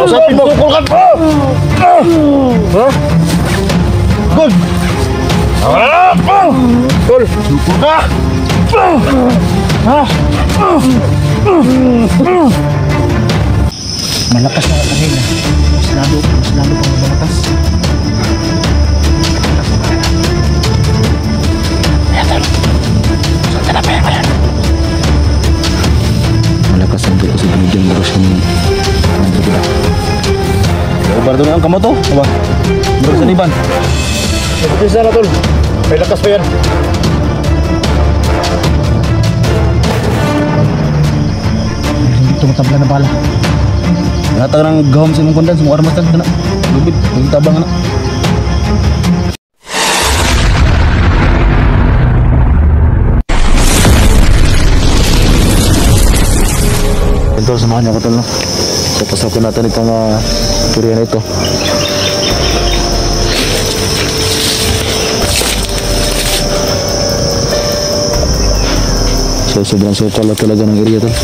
Kausapin mo. Sukulkan mo. Ha? Good. Tol, sukul ka. Ha? Malakas na kanina. Mas lalo pang malakas. Ayan, saan na pa yan? Malakas ang dugo sa bidang moros ni Androgida. Ibar doon ang kamo to. Aba, moros sa Iban. Ito sana tol. May lakas pa yan. Hindi tumatabla na bala. Natang ng gahom sa imong kundan, semua armas tan kena. Lubid, lagi tabang anak. Ito, samahan niyo ako tol, no? So, pasokin natin itong turian na ito. So, sobrang sukal talaga ng area tol.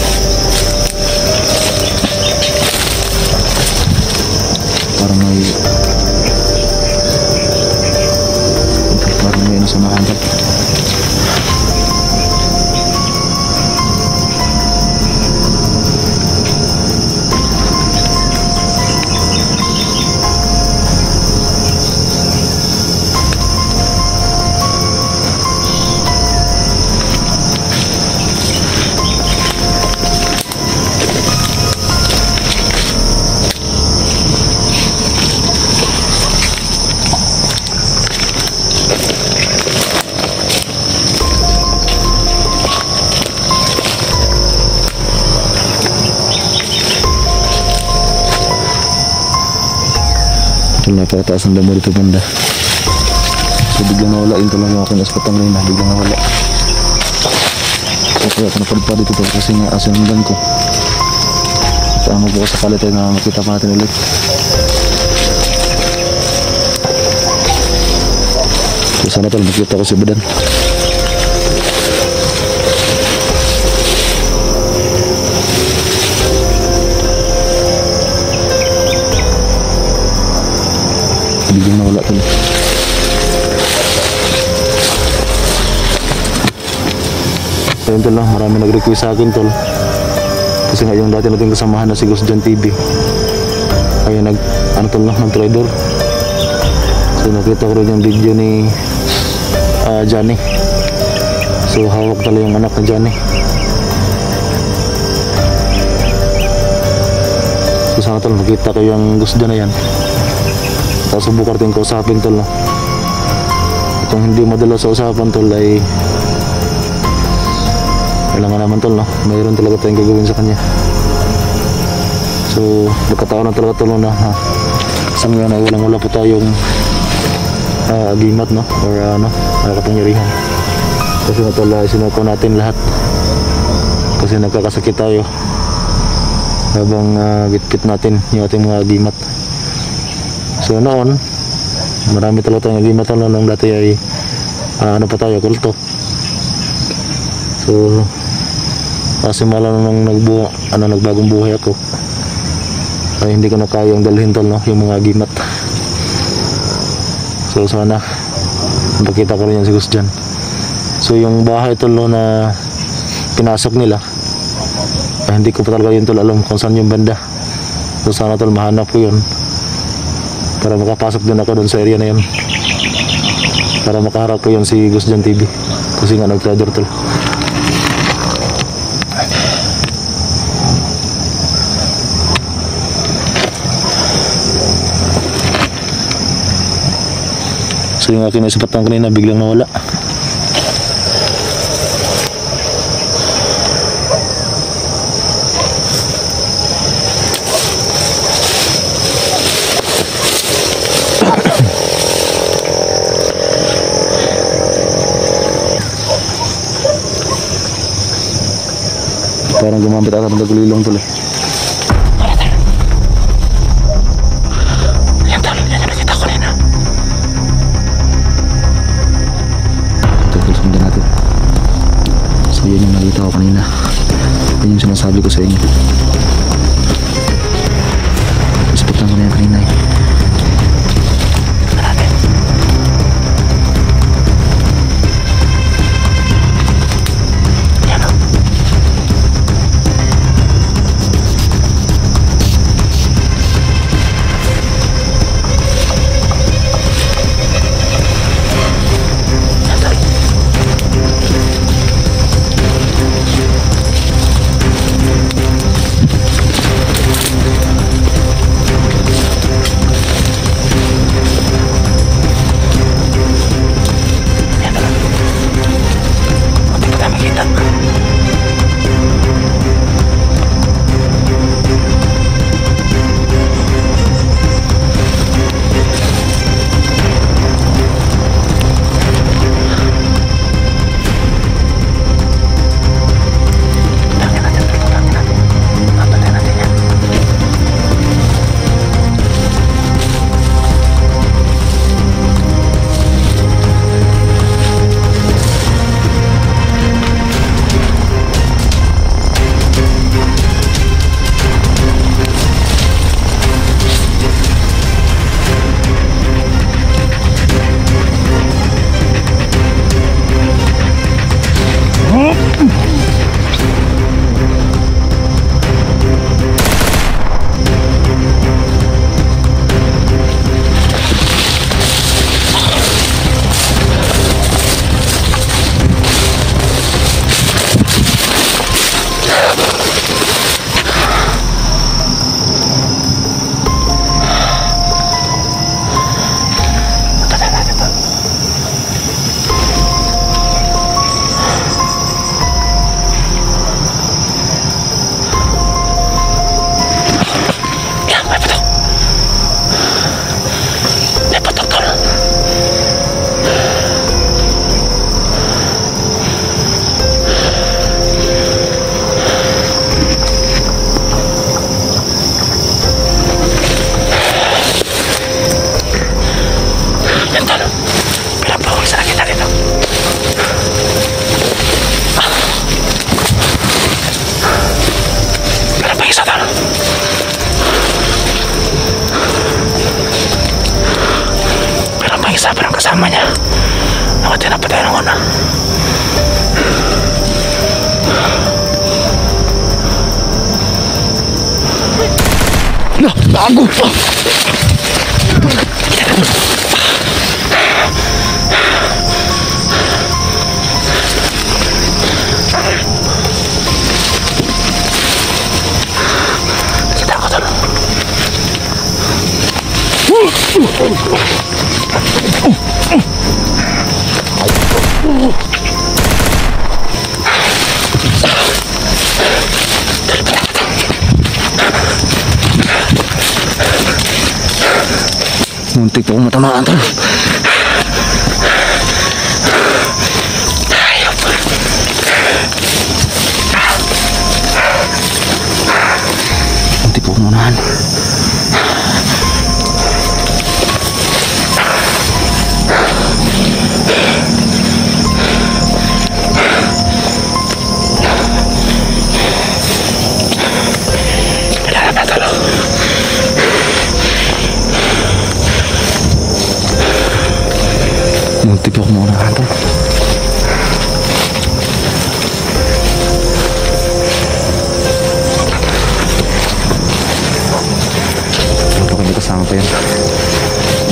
Parang may nasamahan tol. Napakataas ang damo dito banda. So biglang nawala yung tulang yung aking aspatang rin na biglang nawala. So kaya ako napadpa dito tol kasi nga asundan ko. At ang magbukas sa palit ay na makita pa natin ulit. So sana tol makita ko si Badan. Biglang nawala tol. So yun tol, no? Marami nag-request sa akin tol. Kasi nga yung dati natin kasamahan na si Ghost John TV ay tol, no? Nag-trader. So nakita ko rin yung video ni Johnny. So hawak tala yung anak na Johnny. So sana tol makita ko yung Ghost John na yan. Tapos subukan natin kausapin tol, no? Itong hindi madala sa usapan tol ay kailangan naman tol, no? Mayroon talaga tayong gagawin sa kanya. So nagkataon na talaga tol, no? Sa ngayon ay wala po tayong agimat, no? Or kapangyarihan. Kasi na tol, sinuko natin lahat kasi nagkakasakit tayo habang gitpit natin yung ating mga agimat. So noon, marami talaga tayong agimat tol, nung dati ay pa tayo, kulto. So kasi mala nung nagbagong buhay ako ay hindi ko na kayang dalhin tol, no? Yung mga agimat. So sana makita ko rin yan si Ghost John. So yung bahay tol, no, na pinasok nila ay hindi ko pa talaga yun tol alam kung saan yung banda. So sana tol mahanap ko yun para makapasok din ako doon sa area na yun, para makaharap ko yun si Ghost John TV kasi nga nag-trader tol. So yung aking naisipatan kanina biglang nawala. Parang gumamit ata ng tagulilong tol. Yan tol, yan yung nakita ko rin ha. Ito tol, sundan natin. So yun yung nakita ko kanina. Yun yung sinasabi ko sa inyo. kasama niya. Nakatinap pa tayo ng una. Bago pa! Kita ako tol. Muntik po akong matamaan tol. Hayop. Muntik po akong manahan. Wala na tol. Muntik po akong manahan tol. Baka hindi kasama pa yan.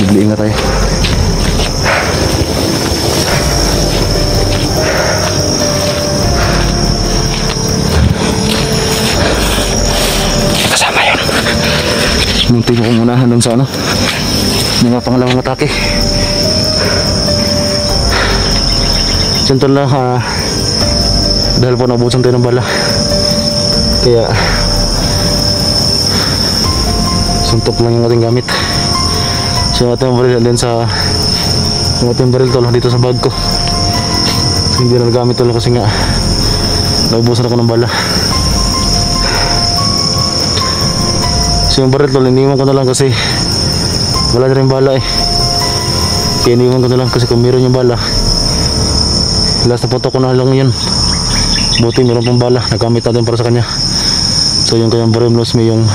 Bigli-ingat tayo. Kasama yun. Muntik po akong manahan dun sa ano, mga pangalawang atake. Siyempre lang dahil po nabusan tayo ng bala, kaya suntok lang yung ating gamit. So yung ating baril din sa yung ating baril tol dito sa bag ko. So, hindi na nagamit tol kasi nga naubusan ako ng bala. So yung baril tol iniwan ko na lang kasi wala na rin bala eh. Kaya iniwan ko na lang kasi kung meron yung bala, last na photo ko na lang yun. Buti meron pang bala, nagamit natin para sa kanya. So yung kanyang baril knows me yung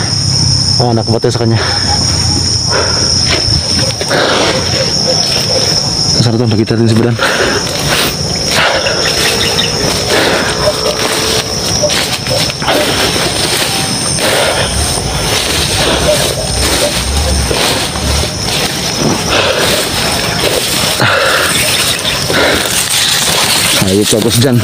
nakapatay sa kanya. Nasarap ito, nakita din si Badan. Ayo fokus dyan.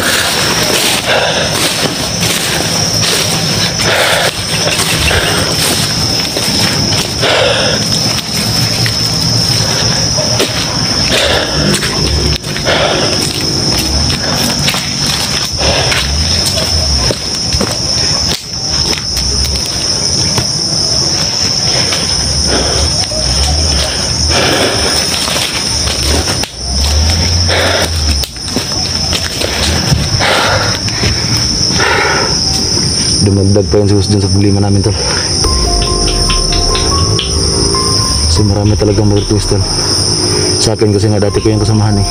Dumagdag pa yun si Hus dun sa problema namin tol. Kasi marami talagang more twist tol. Sa akin kasi nga dati ko yung kasamahan eh.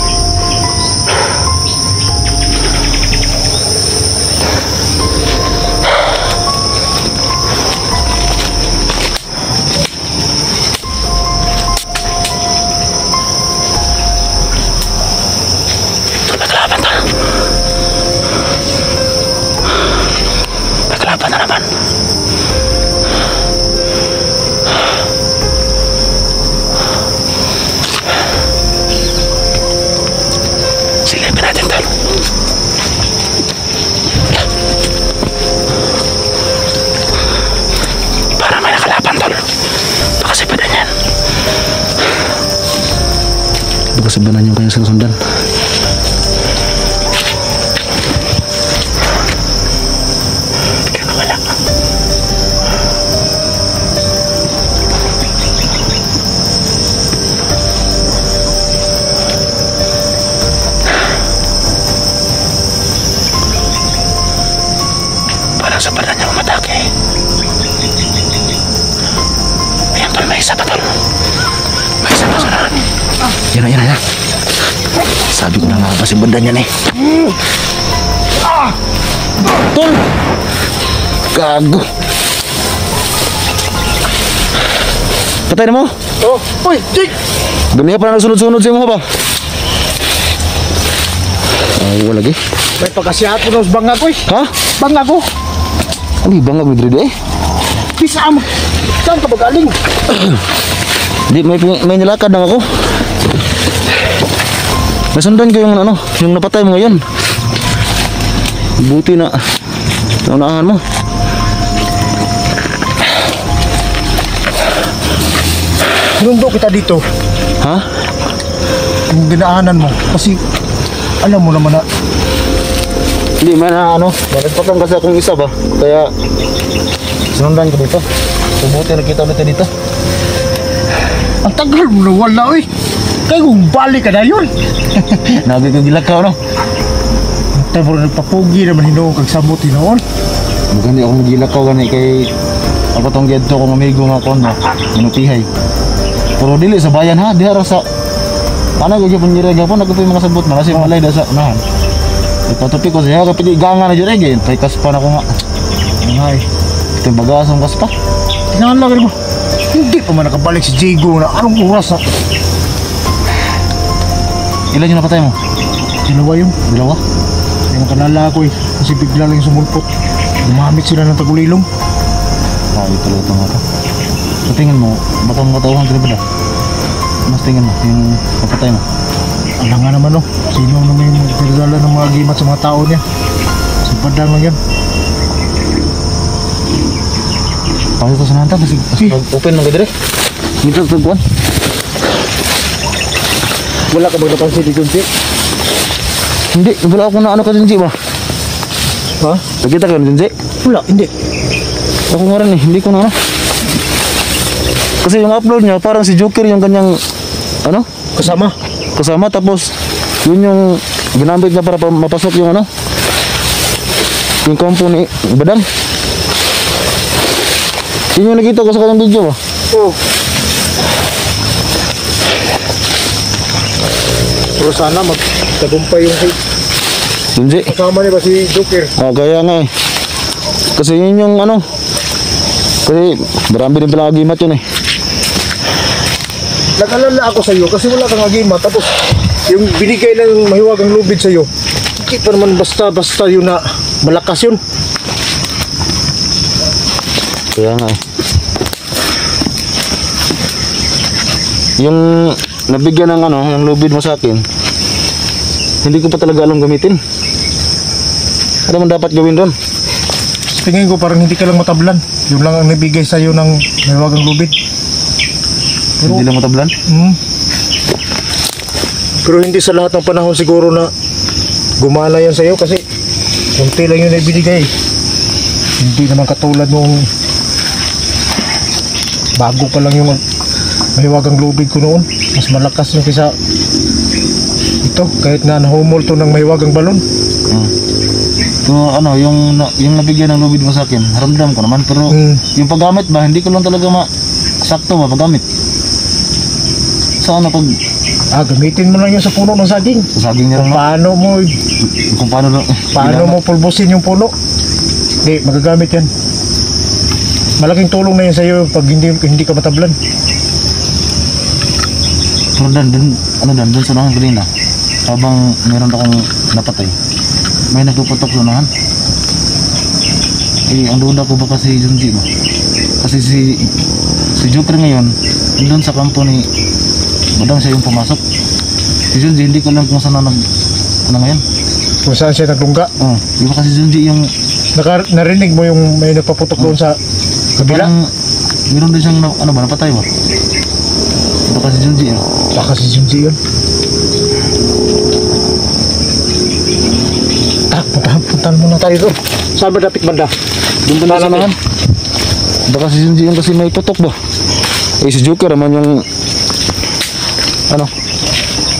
Kasabanan yung kanyang sinusundan. Bigla nawala. Parang sabanan niya umatake. Ayan tol, may isa pa tol. May isa pa sa nahan. Yan na. Sabi ko na nga ba si banda niyan eh. Tol! Gago! Patay na mo? Oh! Uy! Jake! Dumi pa na nagsunod-sunod siya mo ba? Wala lagi. May pagkasiyato na sa bangag ko eh. Ha? Bangag ko. Ano yung bangag with eh? Bisa mo. Saan ka ba galing? Di, may nilakad lang ako. Nasundan ko yung ano, yung napatay mo ngayon. Buti na naunahan mo. Sinundo kita dito. Ha? Yung dinaanan mo. Kasi alam mo naman na Hindi man ano, nagpatong kasi akong isa ba. Kaya sinundan ko dito. Buti nakita ulit dito. ang tagal mo na wala eh. Kaya kung balik ka na yun. Nabi ko gilakaw no. Tayo mo nagpapugi naman hinoong kag samot hinoon. Bukan di ako magilakaw gani kay ako tong gedto kong amigo nga kon no. Minutihay. Pero dili sa bayan ha, diha ra sa ano ko gyud nirega po nagpuy mga sabot na kasi malay da sa unahan. Ipatupi ko siya kapili ganga na jud eh. Kay kaspa na ko nga. Ay, Ito yung bagasong kaspa. tingnan lang mo. Hindi pa man nakabalik si Jigo na anong oras na. Ilan yung napatay mo? Dalawa yun. Dalawa? Yung kanala ko eh. Kasi bigla lang yung sumulpot. Gumamit sila ng tagulilong. Ay, talaga ito nga ito. So tingin mo, baka matauhan ka na ba na? Mas tingin mo, yung napatay mo. Alam nga naman oh. Sino naman yung nagdala ng mga gimat sa mga tao niya. Si Padang lang yan. Pasok ko sa nanta, kasi open lang ka dire. Dito sa tagpuan. Wala ka bang napansin dito, Jay? Hindi, wala ako na ano ka Junji ba? Ha? Nakita ka Junji? Wala, hindi. Ako nga rin eh, hindi ko na ano. Kasi yung upload niya, parang si Joker yung kanyang, ano? Kasama. Kasama, tapos yun yung ginamit niya para mapasok yung ano? Yung compo ni Badang. Yun yung nakita ko sa kanyang video ba? Oo. Pero sana magtagumpay yung Junji? kasama niya ba si Joker? Kaya nga eh. Kasi yun yung ano. Kasi marami din pala kagimat yun eh. Nag-alala ako sa iyo kasi wala kang agima. Tapos yung binigay ng mahiwagang lubid sa iyo, hindi pa naman basta-basta yun na malakas yun. Kaya nga eh. Yung nabigyan ng ano, yung lubid mo sa akin, hindi ko pa talaga alam gamitin. Ano man dapat gawin doon? Tingin ko parang hindi ka lang matablan. Yun lang ang nabigay sa iyo ng mahiwagang lubid. Hindi lang matablan? Pero hindi sa lahat ng panahon siguro na gumana yan sa iyo kasi kunti lang yun na ibinigay. Hindi naman katulad nung bago pa lang yung mahiwagang lubid ko noon. Mas malakas yung kisa ito kahit na nahumol to ng mahiwagang balon. So ano, yung nabigyan ng lubid mo sa akin, ramdam ko naman. Pero yung paggamit ba, hindi ko lang talaga sakto ba paggamit. Sa ano pag... Gamitin mo lang yun sa puno ng saging. Sa saging niya lang, no? Kung paano mo pulbusin yung puno. Hindi, magagamit yan. Malaking tulong na yun sa iyo pag hindi ka matablan. So doon sa unahan kanina, habang meron akong napatay, may nagpuputok sa unahan. Ang duda ko baka si Junji ba? Kasi si Joker ngayon, doon sa kampo ni Badang siya yung pumasok. Si Junji, hindi ko alam kung saan ngayon. Kung saan siya naglungga. Di ba kasi Junji yung... Narinig mo yung may nagpaputok doon sa kabila? Parang meron din siyang napatay ba? Baka si Junji yun. Baka si Junji yun. Puntahan muna tayo doon. Saan ba dapit banda? Doon ba na naman? Baka si Junji yung kasi may putok ba? Si Joker naman yung...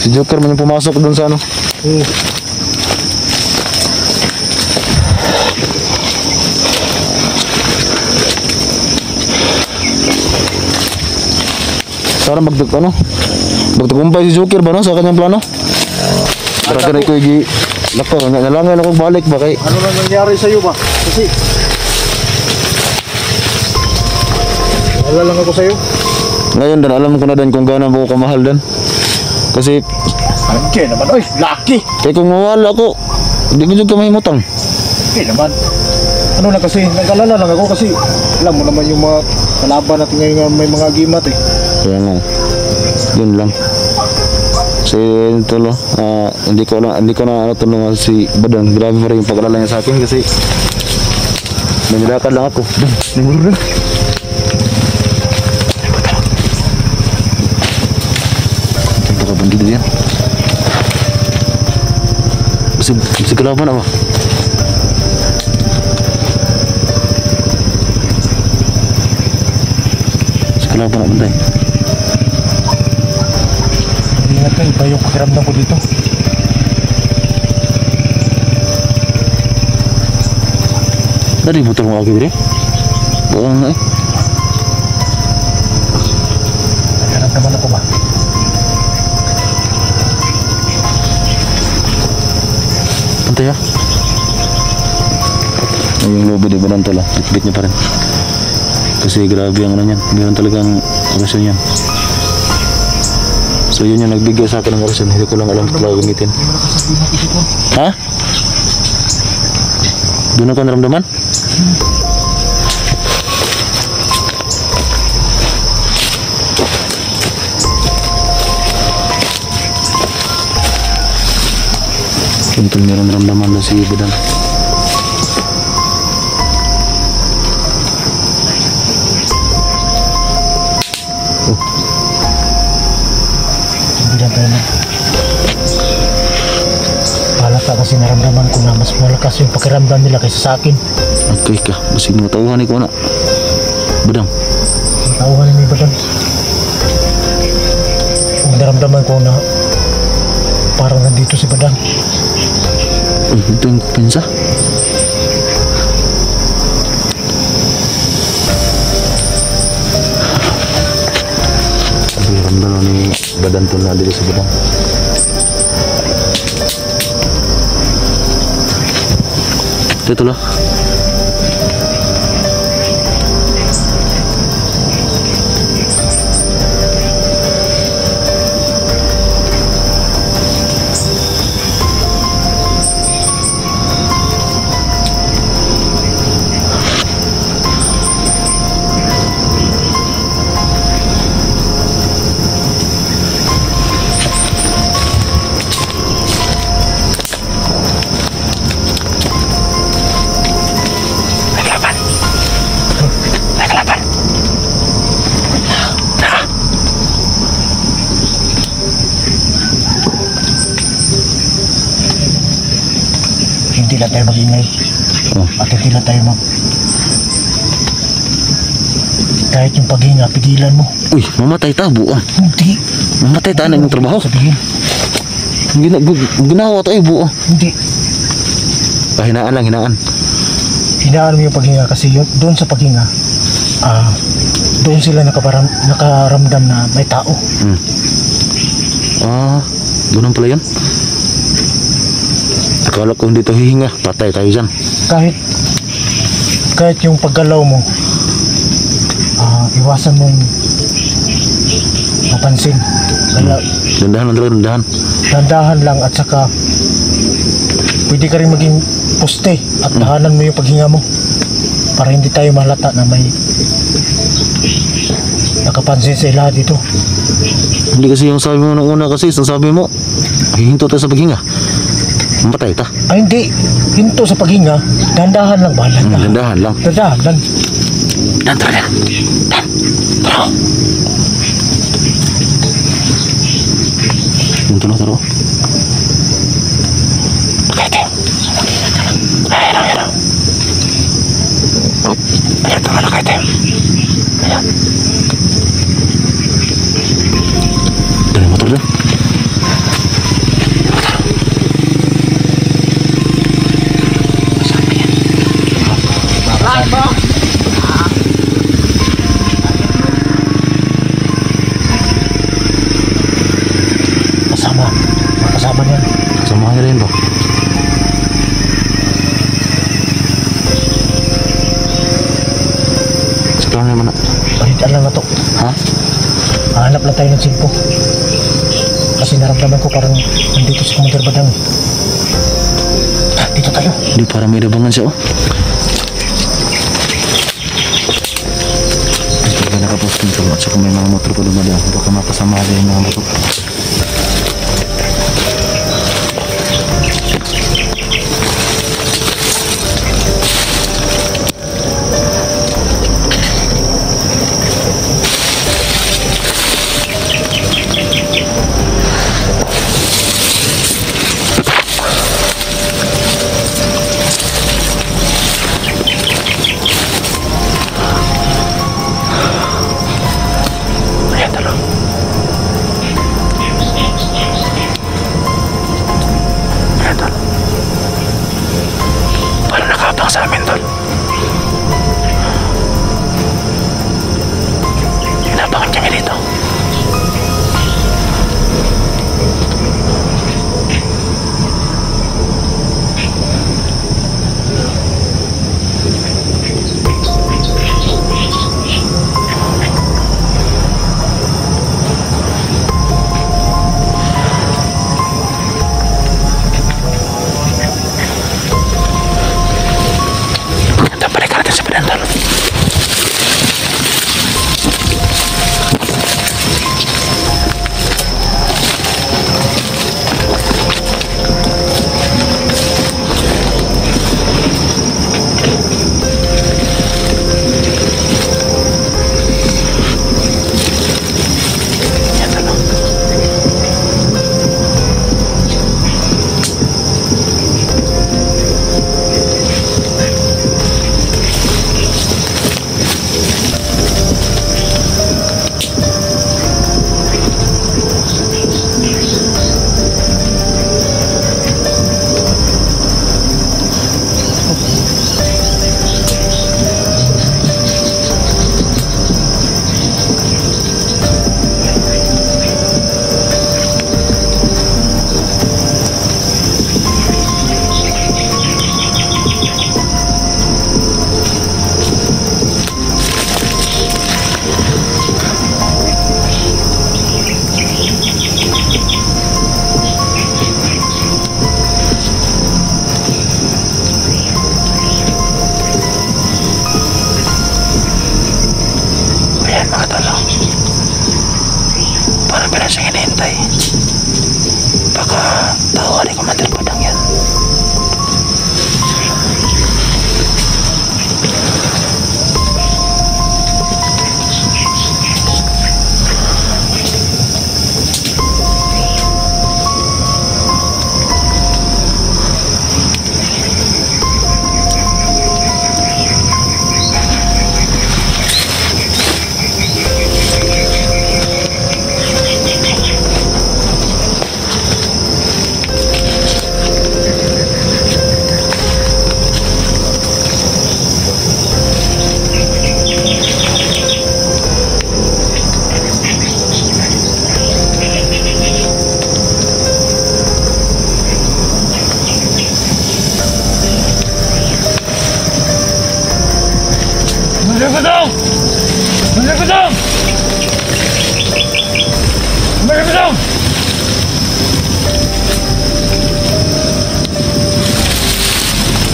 Si Joker man yung pumasok doon sa ano. Sana magtagumpay si Joker ba no sa kanyang plano? Para kanay ko igi lako nalangan ako balik ba kay ano lang nangyari sa iyo ba? Kasi wala lang ako sa iyo. Ngayon dan alam ko na din kung gaano ko kamahal dan. Kasi Andiyan naman, oy, lucky. Kaya kung mawala ko, hindi ko juga mahimutang. Hindi naman. Ano na kasi, nag-alala lang ako kasi alam mo naman yung mga kalaban natin ngayon may mga agimat eh. Kaya nga, yun lang. Kasi ito lo, hindi ko na ano tulungan si Badang. Grabe pa rin yung pag-alala niya sa akin kasi nanilakad lang ako. Nangulog lang. Ito ka bandido yan. Kasi kalaban na ba? Kasi kalaban na banday. Ingat ka, iba yung pakiramdam ko dito. Tadi motor mo lagi, Bre? Buang nga eh. Pakiramdaman ako ba? Pantay ah. Ay, yung lobby di ba nantala? Bit niya pa rin. Kasi grabe ang ano niyan. Meron talagang orasyon yan. So yun yung nagbigay sa akin ng orasyon. Hindi ko lang alam kung talaga gamitin. Ha? Doon ako naramdaman? Ito meron naramdaman na si Badang. Oh. Hindi lang tayo na. Halata kasi naramdaman ko na mas malakas yung pakiramdam nila kaysa sa akin. Okay ka. Basig mo tawahan ko na. Badang. Tauhan ni Badang. Naramdaman ko na parang nandito si Badang. Uy, ito yung pinsa. Sabi ramdam ni Badang to na dito sa Badang. Ito lah. Hindi lang tayo mag-ingay. Oh. At hindi lang tayo kahit yung paghinga, pigilan mo. Uy, mamatay ta, buang. Hindi. Mamatay ta na yung trabaho. Sabihin. Ginawa to eh, buang. Hindi. Hinaan lang, hinaan. Hinaan mo yung paghinga kasi yun, doon sa paghinga, doon sila nakaramdam na may tao. Ganun pala yan. Akala ko hindi to hihinga, patay tayo dyan. Kahit yung paggalaw mo, iwasan mong mapansin. Kaya, dandahan lang talaga, dandahan. dandahan lang at saka pwede ka rin maging poste at tahanan mo yung paghinga mo para hindi tayo malata na may nakapansin sa lahat dito. Hindi kasi yung sabi mo nung una kasi, yung sabi mo, hihinto tayo sa paghinga. Mamatay ta. Ay hindi, hinto sa paghinga, dandahan lang ba? Dandahan lang. Dandahan lang. Dan talaga. Dan. Taro. Yung taro. Okay, tayo. Ayan. Oh, ayan ito nga kayo tayo. Ayan. Dali motor dyan. Kasama niyan. Kasama niya rin ba? Sekarang naman na. Palitan lang na to. Ha? Hanap lang tayo ng simpo. Kasi naramdaman ko parang nandito si Commander Badang. Dito tayo. Di parang may labangan siya oh. Ito ba nakaposting ko at saka may mga motor pa dumadaan. Baka mapasama din yung mga motor. Sa amin tol. Inabangan kami dito.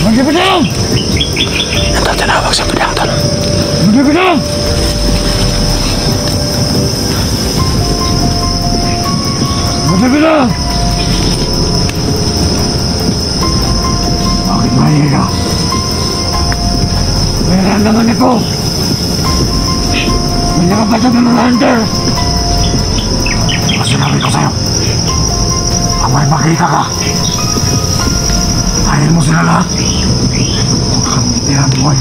Magibidang! Ito tinawag sa bidang tol. Magibidang! Magibidang! Bakit mahiya ka? May naman ako! May nakapasok ng mga hunter! Ang sinabi ko sa'yo, ang may makita ka, ayaw mo sila lahat. Huwag kang tiyang boy.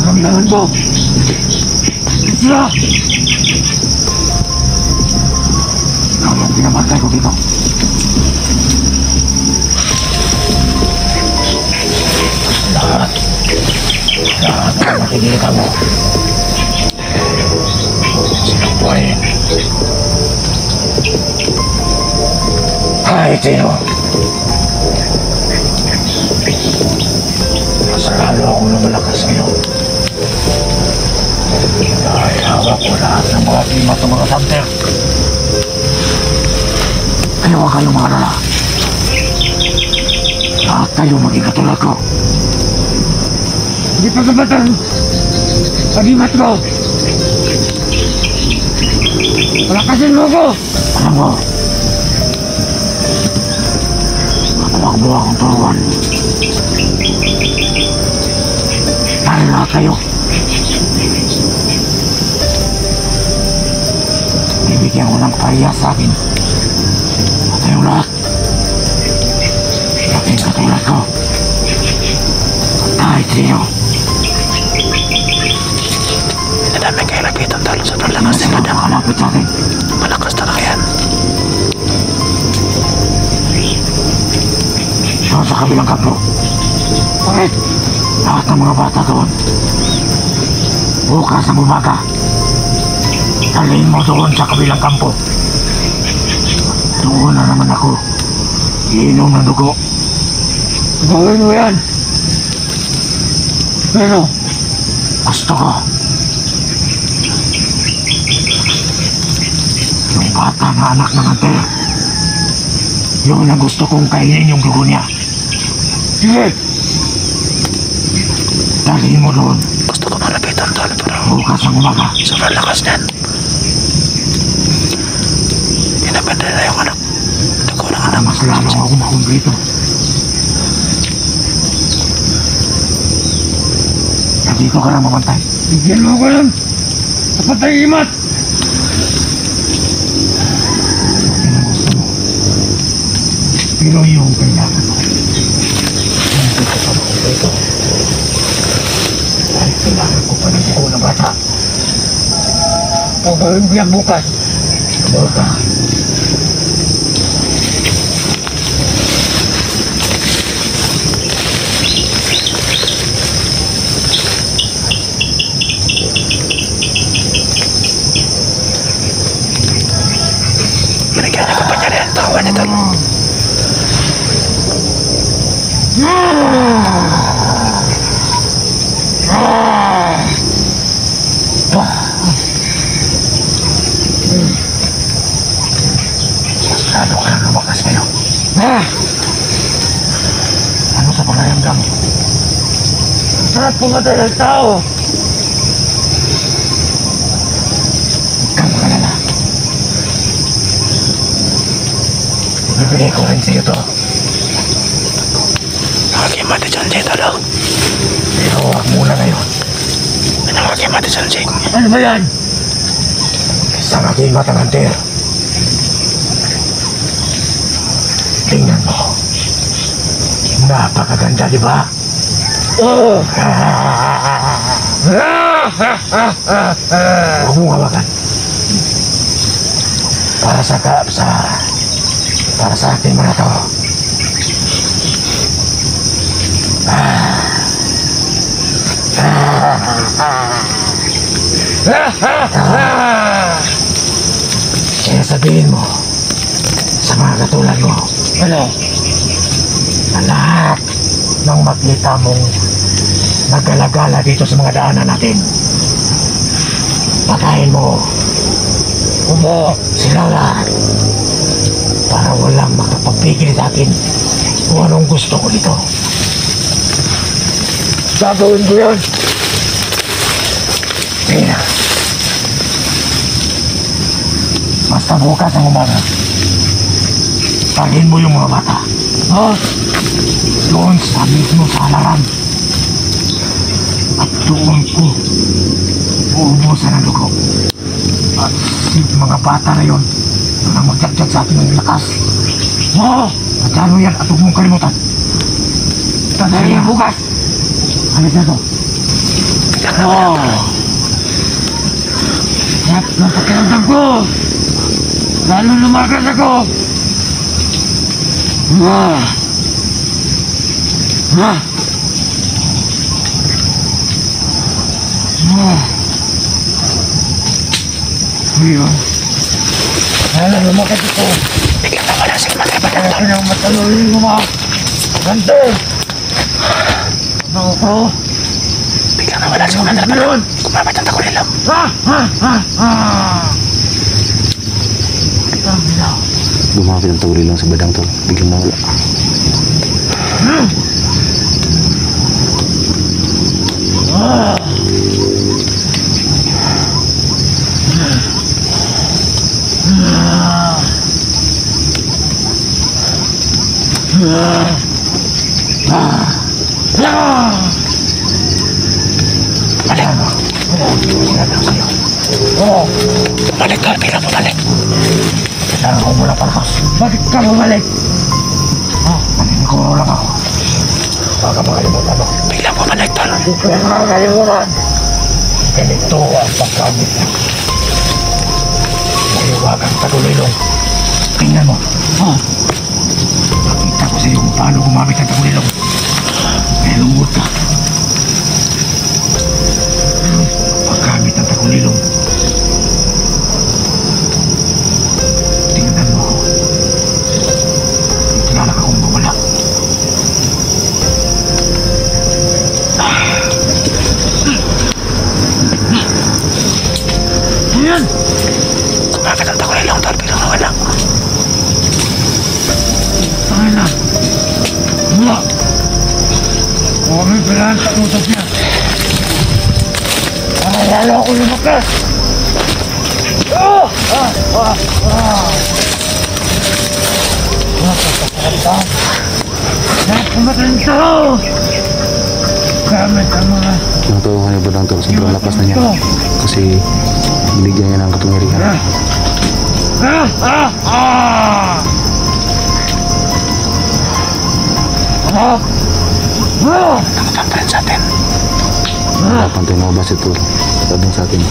Ramdaman ko. Sila! Ikaw yung pinamatay ko dito. Lahat ang makikita mo. Sinubuhayin. Kahit sino. Mas lalo akong lumalakas ngayon. Dahil hawak ko lahat ng mga team at mga hunter. Kaya huwag kayong magalala. Lahat kayo maging katulad ko. Hindi pagkabatan. Pagimat ko. Palakasin mo ko. Alam mo, matumakbo akong turuan. Dahil lahat kayo, bibigyan ko ng pahiya sa akin. At kayong lahat, maging katulad ko. At kahit sino, Nadami kayo lapitan talo sa lakas ni Madam. makalapit sa akin. Malakas talaga yan. Doon sa kabilang kampo. Bakit? Lahat ng mga bata doon. Bukas ang umaga. Dalhin mo doon sa kabilang kampo. Doon na naman ako. Iinom ng dugo. Gawin mo yan. Pero, Gusto ko. Yung bata na anak ng Antel. Yun ang gusto kong kainin yung dugo niya. sige. Dalhin mo doon. Gusto ko malapitan talo pero Bukas ang umaga. sobrang lakas niyan. Pinapanda na yung anak. Dugo ng Para anak. mas lalo ako makumplito. Nandito ka lang mamantay. Bigyan mo ko lang. Dapat tayo imat. Yan ang gusto mo. Pero yung kailangan mo. Nandito ka makumplito. Dahil kailangan ko pa ng buko ng bata. O gawin mo yan bukas. Bata. Binigyan niya kapangyarihan. Tawa niya talo. Lalo ka lang lumakas kayo. Ah! Ano sa pangayamdam? Sarap pumatay ng tao. Huwag kang magalala. Ibibigay ko rin sa'yo to. Nakakimati dyan, Jay, talo. Pero huwag muna ngayon. Nakakimati dyan, Jay. Ano ba yan? Isang aking matang Antel. Tingnan mo. Napakaganda, di ba? Oo. Huwag mong hawakan. Para sa akin mo na to. Kaya sabihin mo sa mga katulad mo Ano? na lahat ng makita mong naggalagala dito sa mga daanan natin. Patayin mo Opo. sila lahat para walang makapagpigil sa akin kung anong gusto ko dito. Gagawin ko yan. Sige na. Basta bukas ang umaga. Tagin mo yung mga bata. Ha? Doon sa mismo sa halaran. At doon ko uubusan ang dugo. At si mga bata na yun doon ang magtagtag sa atin ng lakas. Ha? At ano yan at huwag mong kalimutan. Tatayin Sige. bukas. Alis na to. Oo. Sarap ng pakiramdam ko. Lalo lumakas ako. Ah. Ah. Ah. Ayun. Lalo lumakas ako. Biglang nawala si Matay Kaya Badang. pinamataluhin mo mga ganda. Ano ko? Biglang nawala si Matay Badang. Kumapit ang takulilam. Ah! Ah! Ah! Ah! Ang ilaw. Gumamit ng tawari lang sa badang tol. Biglang nawala. Balik ka, bigla mo balik. Kailangan ko muna palakas. Bakit ka bumalik? Kanina ko lang ako. Baka makalimutan mo. Bigla mo balik, tol. Hindi ko yan makakalimutan. Ganito ang pagkamit. Mahiwagang tagulilong. Tingnan mo. Nakita ko sa iyo kung paano gumamit ang tagulilong. Kaya lumut ka. Pagkamit ang tagulilong. Tingnan mo ako. Kilala ka kung mawala. Ayan! Bakit ang tagulilong tol? Biglang nawala. Tangina! Wala! Huwag may pilahan sa utos niya. Lalo ako lumakas! Napumatang tao! Gamit ang mga... Yung tawag niya badang tol. Sobrang lakas na niya. Kasi binigyan niya ng kapangyarihan. Tangtampalan sa atin. Harapan tayo mabas ito. Tabing sa atin.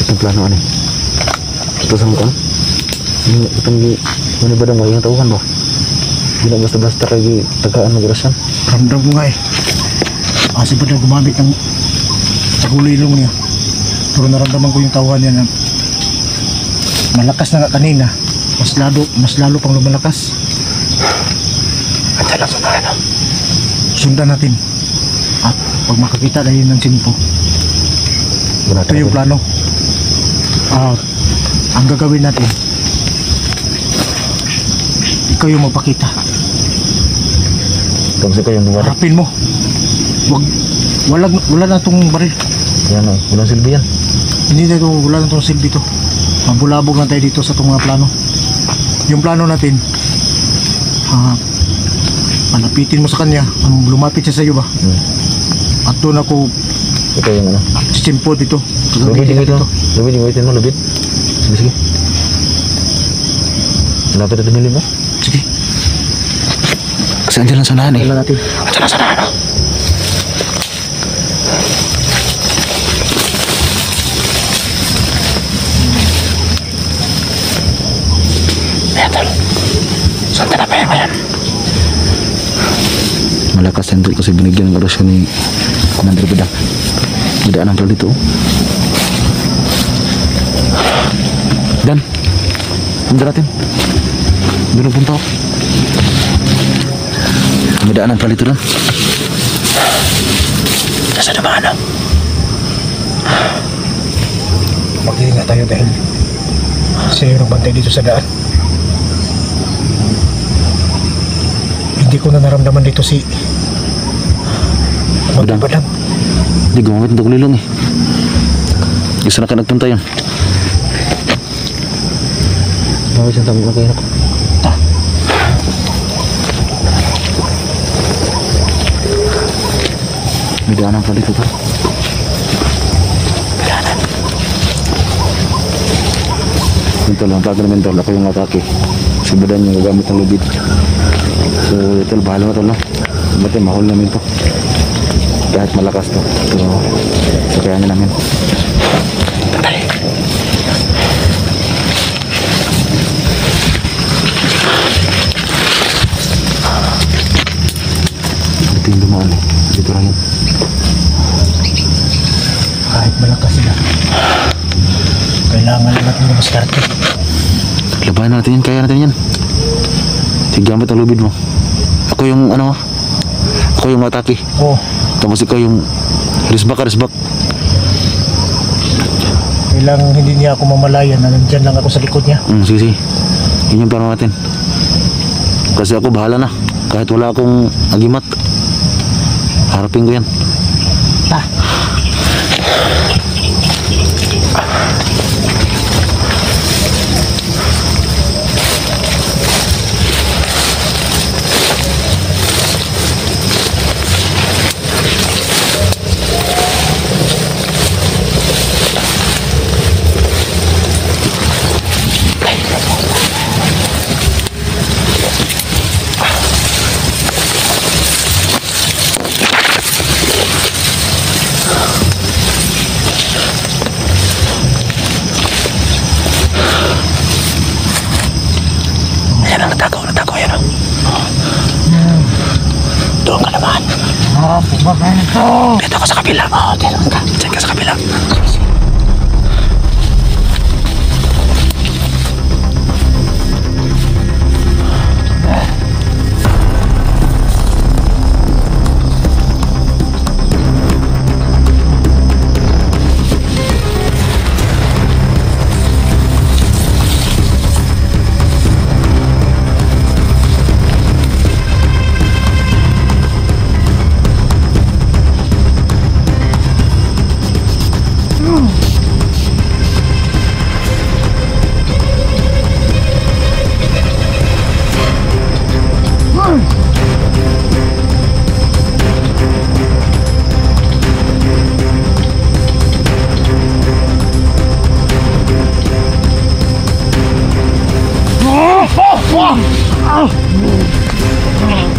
Sa plano ano eh. Ito sa mukha. Itong ano ba daw mo? Yung tauhan ba? Hindi na basta-basta kayo tagaan mag-rasyan. Ramdam ko nga eh. Kasi pa na gumamit ng tagulilong niya. Pero naramdaman ko yung tawahan niya na malakas na nga kanina. Mas lalo pang lumalakas. At lang sundan na. Sundan natin. At pag makakita tayo ng simpo, ito yung plano. Ang gagawin natin, ikaw yung magpakita. Tapos ikaw yung gumalik. Harapin mo. Wala na itong baril. Yan o. Walang silbi yan. Hindi na ito, wala na itong silbi ito. Mabulabog lang tayo dito sa itong mga plano. Yung plano natin, malapitin mo sa kanya, lumapit siya sa iyo ba? At doon ako Ikaw yung ano. simpo dito. Lubid yung ito. Lubid yung itin mo. Lubid. Sige. Lapit na tumili mo. Sige. Kasi andyan lang sa nahan eh. Kailan natin. Andyan lang sa nahan. Ayan tol. Santa na pa yan ngayon. Malakas yan tol kasi binigyan ng orasyon ni Commander Bedang. Bidaan ang tol dito. Dan. Punta natin. Doon ang punta ako. Bidaan ang tol dito Dan. Nasa naman ano? Mag-iingat tayo dahil sila yung nagbantay dito sa daan. Hindi ko na naramdaman dito si Badang. Hindi gumamit ng tagulilong eh. Isa na ka nagpunta yun. Bakit siyang tamo na kayo ako? May daanan pa dito to. Daanan. Ito lang, tagal namin tol. Ako yung atake. Si Badan yung gagamit ng lubid. So, ito, bahala na tol no? Ba't mahol namin to. Kahit malakas to. So, sakayan na namin. Tatay. Ito yung dumaan eh. Dito lang yun. Kahit malakas sila, kailangan natin lumaskarte. Labanan natin yan. Kaya natin yan. Sige, gamit ang lubid mo. Ako yung ano, ako yung atake. Oo. Tapos ikaw yung risbak ka, risbak. Bilang hindi niya ako mamalayan na nandyan lang ako sa likod niya. Sige, sige. Yun yung plano natin. Kasi ako bahala na. Kahit wala akong agimat, harapin ko yan. Ta. Yan ang natago yan. Doon ka naman. Bumaba na to. Dito ka sa kabila. Dito ka. Diyan ka sa kabila.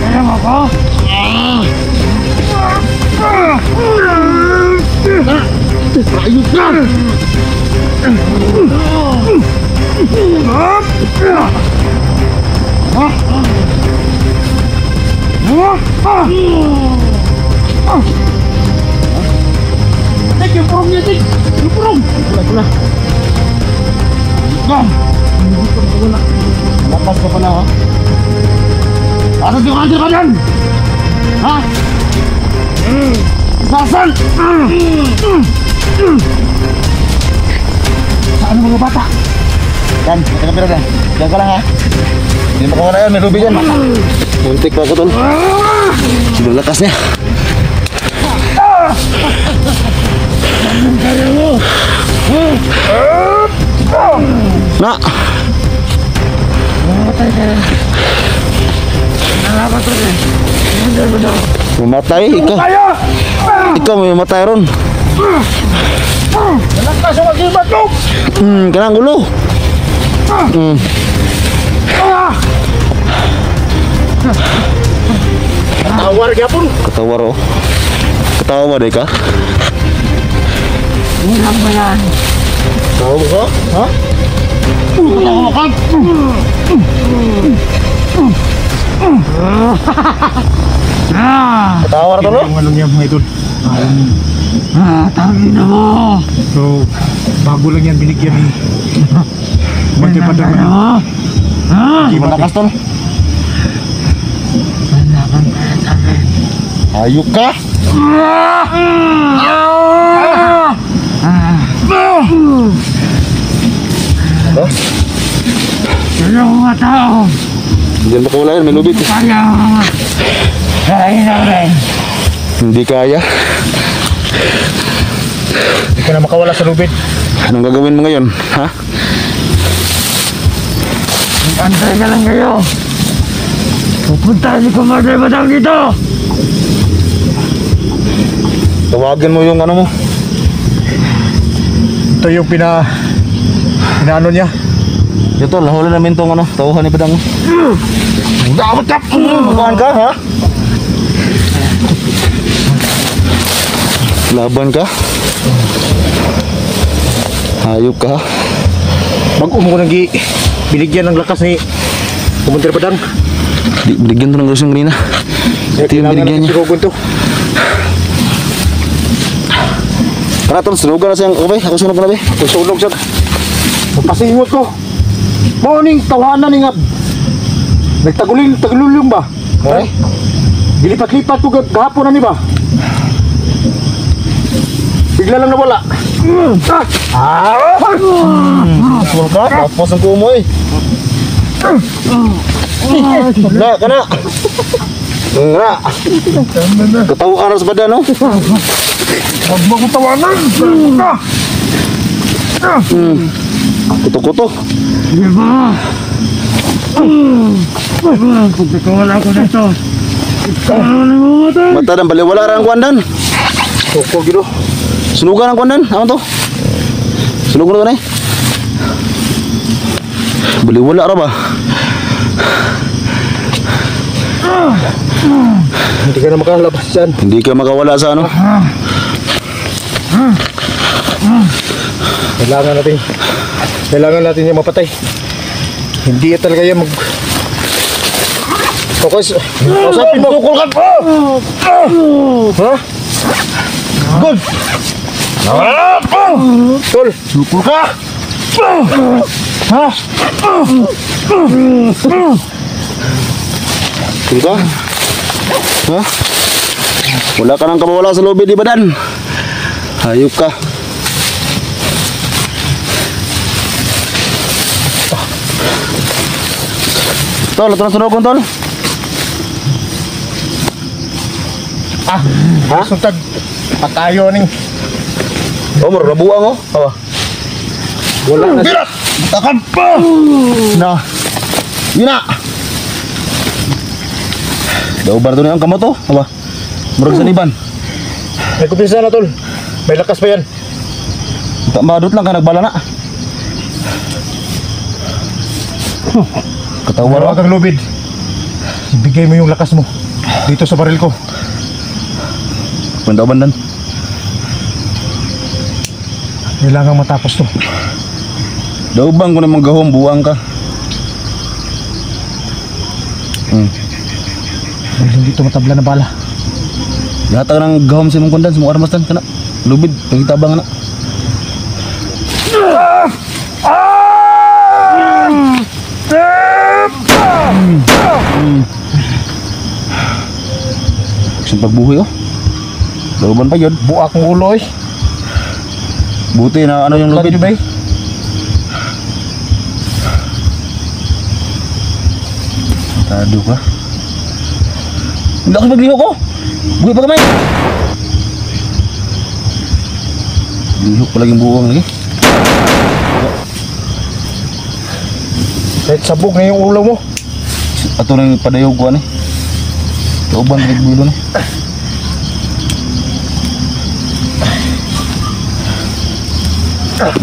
Kaya mo ko? Ayos na! Tek, yung purong niya, Tek! Yung purong! Wala. Wala. Lapas ka pala, ha? Asan yung kandir ka dyan? Ha? Saan? Saan ang mga bata? Yan, nakapira na. Diyan ka lang ha. Hindi mo na yan, may ruby dyan. Muntik pa ako tol. Sudah lakas niya. Na! Mamatay ka rin. Nalabat rin. Mamatay, ikaw. Ikaw may mamatay ron. Nalakas yung agibat mo! Kanang gulo. Tawar gapon! Katawar oh. Katawa ba day ka? Ulang ba yan? Tawa mo ka? Ha? Ulang ka! Katawar to no? Yung ano niya mga idol. Tangin na mo! So, bago lang yan binigyan ni Bante Padang. Malakas tol. Ayok ka? Oh? Sino ang mga tao? Diyan ba kawala yan? May lubid. Kaya na rin. Hindi kaya. Hindi ka na makawala sa lubid. Anong gagawin mo ngayon? Ha? Antay ka lang kayo. Pupunta si Commander Badang dito. Tawagin mo yung ano mo. Ito yung pinaano niya. Ito, lahuli namin tong ano, tauhan ni Badang. Dapat ka! Laban ka, ha? Laban ka? Hayop ka? Bago mo ko nang binigyan ng lakas ni Bante Padang. Binigyan to ng gusto kanina. Ito yung binigyan niya. Siguro to. Tara tol, sunugan na siyang okay. Ako sunog na be. Kung sunog siya. Magpasingot ko. Morning, tawanan ni nga. Nagtagulong ba? Bigla lang nawala. Sul ka, tapos ang kumoy. Na, kana. Nga. Katawa ka na sa bada, no? Huwag mo ko tawanan. Kuto-kuto. Pagkakawala ko nito. Mata dan baliwala ra ang kwandan. Toko gitu. Sunugan ang kwandan. Ano to? Sunugan ka na eh. Baliwala ra ba? Hindi ka na makalabas dyan. Hindi ka makawala sa ano. Kailangan natin yung mapatay. Hindi talaga yan mag... Focus. Usapin mo. Sukul ka. Ha? Good. Tol. Sukul ka. Ha? Sukul ka. Ha? Wala ka nang kamawala sa lobby di badan. Hayop ka. Tol, ito na sunukon, tol. Ha? Suntag. Patayo ning. Oh, marabuang oh. Awa. Wala na. Birat! Takad pa! Na. Yun na. Daubar to na ang kamot to. Awa. Murag sa liban. May kumpisa na tol. May lakas pa yan. Madot lang ka nagbala na. Katawa Huwag ra. kang lubid. Ibigay mo yung lakas mo. Dito sa baril ko. Punta bandan. Kailangan matapos to. Daubang ko na manggahom buwang ka. Dahil hindi to matabla na bala. Lahat ka ng gahom sa imong kundan, sa mong armas tan kana. Lubid, pagitabang na. Sa pagbuhi oh. Dauban pa yun. Buak ang ulo eh. Buti na ano yung lubid. Bay. Tado ka. Hindi ako magliho ko. Buhi pa kamay. Liho pa laging buwang lagi. Kahit sabog na yung ulo mo. Ato na yung padayog ko ani. Dauban ka bilo ni.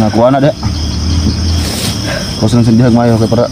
Nakuha na deh. Kau senang sendiri mayo kay para